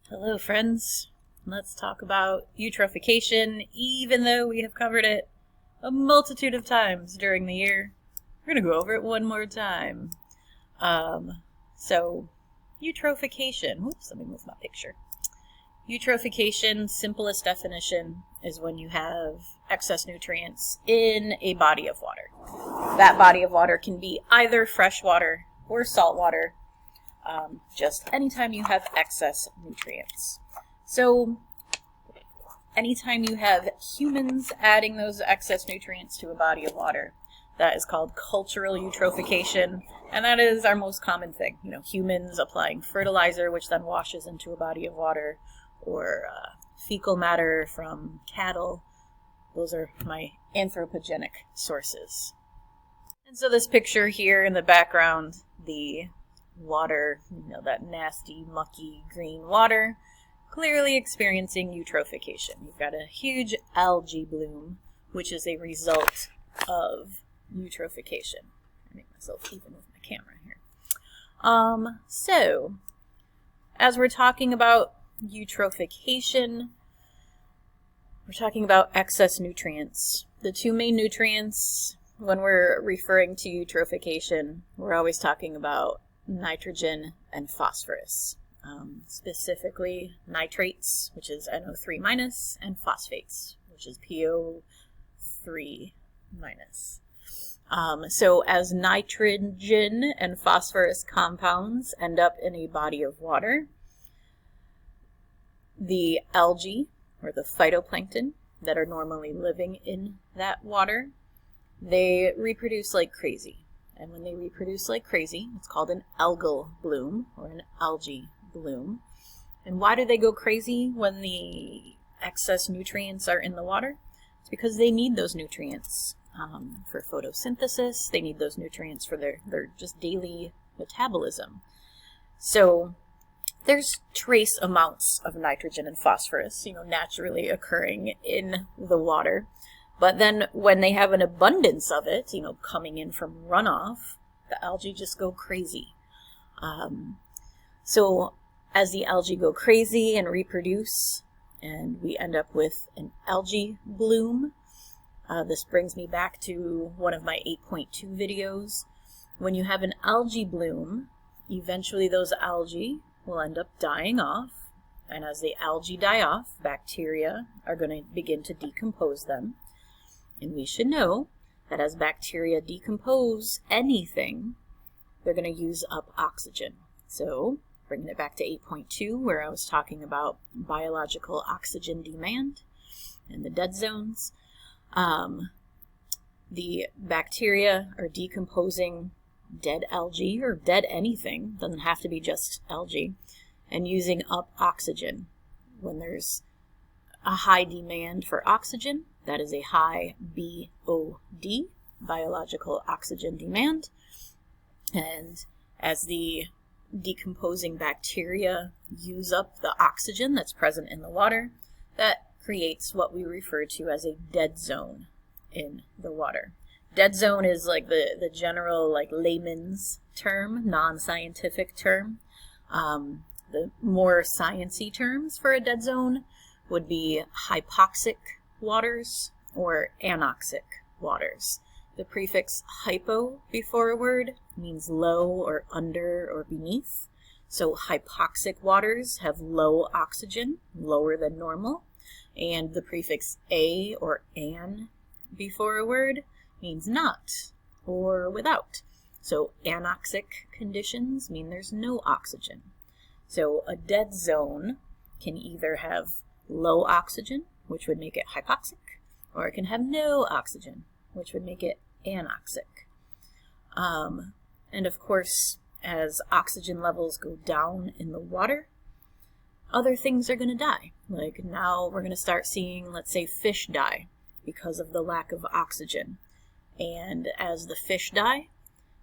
Hello friends, let's talk about eutrophication. Even though we have covered it a multitude of times during the year, we're going to go over it one more time. So eutrophication, oops, let me move my picture. Eutrophication, simplest definition, is when you have excess nutrients in a body of water. That body of water can be either fresh water or salt water. Just anytime you have excess nutrients. So anytime you have humans adding those excess nutrients to a body of water, that is called cultural eutrophication, and that is our most common thing. You know, humans applying fertilizer, which then washes into a body of water, or fecal matter from cattle. Those are my anthropogenic sources. And so this picture here in the background, the water, that nasty, mucky green water, clearly experiencing eutrophication. You've got a huge algae bloom, which is a result of eutrophication. I'll make myself even with my camera here. So, as we're talking about eutrophication, we're talking about excess nutrients. The two main nutrients, when we're referring to eutrophication, we're always talking about nitrogen and phosphorus, specifically nitrates, which is NO3-, and phosphates, which is PO3-. So as nitrogen and phosphorus compounds end up in a body of water, the algae, or the phytoplankton, that are normally living in that water, they reproduce like crazy. And when they reproduce like crazy, it's called an algal bloom or an algae bloom. And why do they go crazy when the excess nutrients are in the water? It's because they need those nutrients for photosynthesis. They need those nutrients for their just daily metabolism. So there's trace amounts of nitrogen and phosphorus, naturally occurring in the water. But then when they have an abundance of it, coming in from runoff, the algae just go crazy. So as the algae go crazy and reproduce, and we end up with an algae bloom, this brings me back to one of my 8.2 videos. When you have an algae bloom, eventually those algae will end up dying off. And as the algae die off, bacteria are going to begin to decompose them. And we should know that as bacteria decompose anything, they're going to use up oxygen. So, bringing it back to 8.2, where I was talking about biological oxygen demand and the dead zones, the bacteria are decomposing dead algae, or dead anything, doesn't have to be just algae, and using up oxygen. When there's a high demand for oxygen, that is a high BOD, biological oxygen demand. And as the decomposing bacteria use up the oxygen that's present in the water, that creates what we refer to as a dead zone in the water. Dead zone is like the general, layman's term, non-scientific term. The more sciencey terms for a dead zone would be hypoxic waters or anoxic waters. The prefix hypo before a word means low or under or beneath. So hypoxic waters have low oxygen, lower than normal. And the prefix a or an before a word means not or without. So anoxic conditions mean there's no oxygen. So a dead zone can either have low oxygen, which would make it hypoxic, or it can have no oxygen, which would make it anoxic. And of course, as oxygen levels go down in the water, other things are going to die. Like now we're going to start seeing, let's say, fish die because of the lack of oxygen. And as the fish die,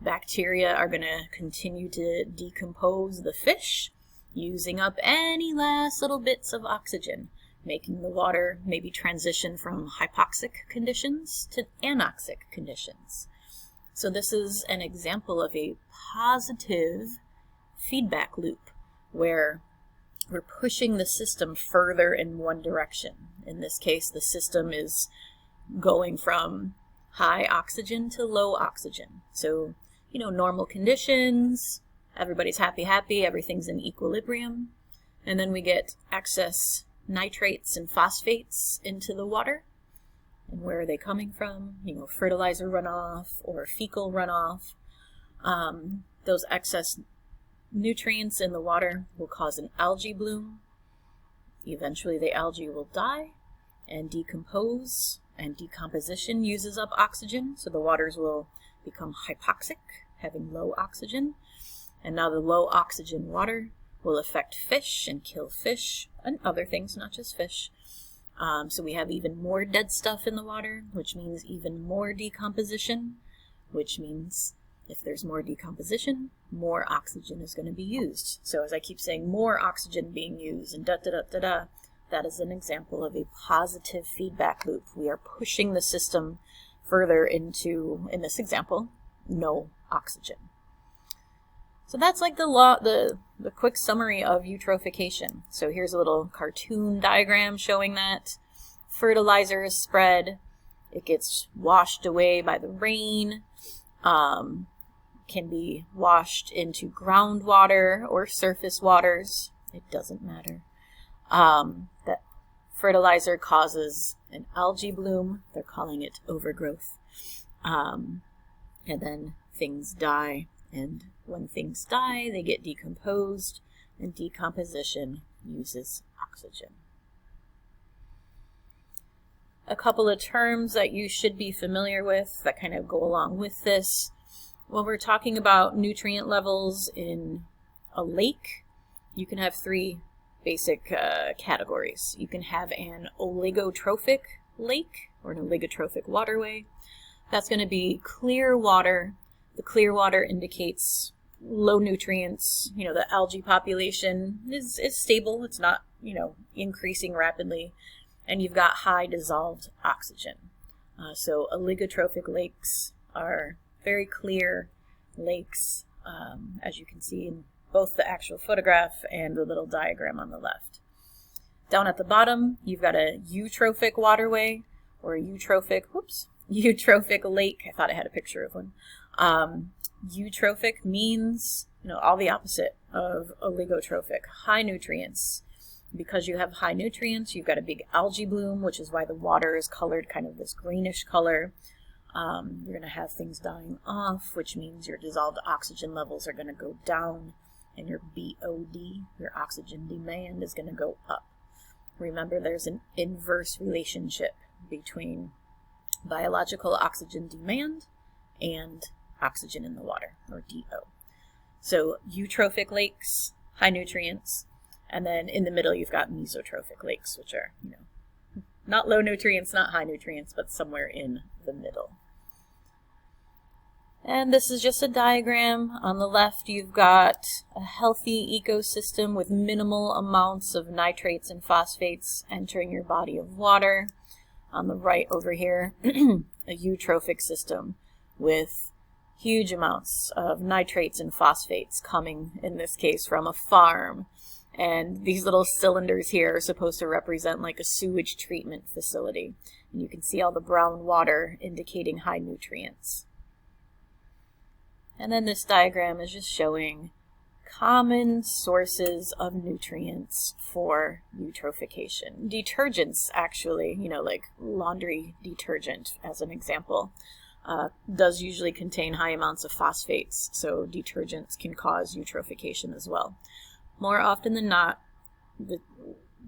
bacteria are going to continue to decompose the fish, using up any last little bits of oxygen, making the water maybe transition from hypoxic conditions to anoxic conditions. So this is an example of a positive feedback loop where we're pushing the system further in one direction. In this case, the system is going from high oxygen to low oxygen. So, normal conditions, everybody's happy, everything's in equilibrium. And then we get excess nitrates and phosphates into the water. And where are they coming from? Fertilizer runoff or fecal runoff. Those excess nutrients in the water will cause an algae bloom. Eventually the algae will die and decompose, and decomposition uses up oxygen, so the waters will become hypoxic, having low oxygen. And now the low oxygen water will affect fish and kill fish and other things, not just fish. So we have even more dead stuff in the water, which means even more decomposition, which means if there's more decomposition, more oxygen is going to be used. So as I keep saying, more oxygen being used and da-da-da-da-da, that is an example of a positive feedback loop. We are pushing the system further into, in this example, no oxygen. So that's like the quick summary of eutrophication. So here's a little cartoon diagram showing that. Fertilizer is spread. It gets washed away by the rain. Can be washed into groundwater or surface waters. It doesn't matter. That fertilizer causes an algae bloom. They're calling it overgrowth. And then things die. And when things die, they get decomposed, and decomposition uses oxygen. A couple of terms that you should be familiar with that kind of go along with this. When we're talking about nutrient levels in a lake, you can have three basic categories. You can have an oligotrophic lake or an oligotrophic waterway. That's going to be clear water. The clear water indicates low nutrients. The algae population is stable. It's not, increasing rapidly. And you've got high dissolved oxygen. So oligotrophic lakes are very clear lakes, as you can see in both the actual photograph and the little diagram on the left. Down at the bottom, you've got a eutrophic waterway or a eutrophic lake. I thought I had a picture of one. Eutrophic means, all the opposite of oligotrophic, high nutrients. Because you have high nutrients, you've got a big algae bloom, which is why the water is colored kind of this greenish color. You're going to have things dying off, which means your dissolved oxygen levels are going to go down, and your BOD, your oxygen demand, is going to go up. Remember, there's an inverse relationship between biological oxygen demand and oxygen in the water, or DO. So eutrophic lakes, high nutrients, and then in the middle you've got mesotrophic lakes, which are, not low nutrients, not high nutrients, but somewhere in the middle. And this is just a diagram. On the left you've got a healthy ecosystem with minimal amounts of nitrates and phosphates entering your body of water. On the right over here, a eutrophic system with huge amounts of nitrates and phosphates coming, in this case, from a farm. And these little cylinders here are supposed to represent like a sewage treatment facility. And you can see all the brown water indicating high nutrients. And then this diagram is just showing common sources of nutrients for eutrophication. Detergents, actually, like laundry detergent, as an example, does usually contain high amounts of phosphates, so detergents can cause eutrophication as well. More often than not,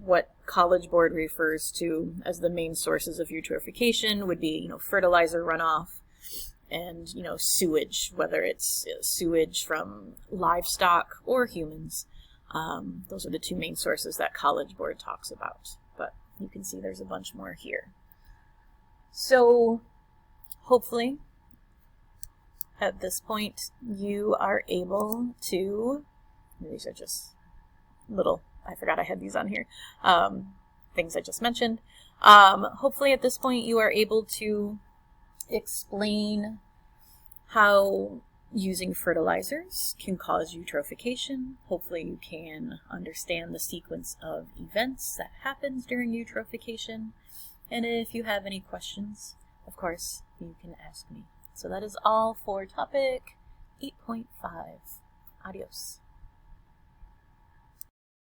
what College Board refers to as the main sources of eutrophication would be, fertilizer runoff and, sewage, whether it's sewage from livestock or humans. Those are the two main sources that College Board talks about. But you can see there's a bunch more here. So hopefully, at this point, you are able to, these are just little, I forgot I had these on here, things I just mentioned. Hopefully at this point you are able to explain how using fertilizers can cause eutrophication. Hopefully you can understand the sequence of events that happens during eutrophication. And if you have any questions, of course, you can ask me. So that is all for topic 8.5. Adios.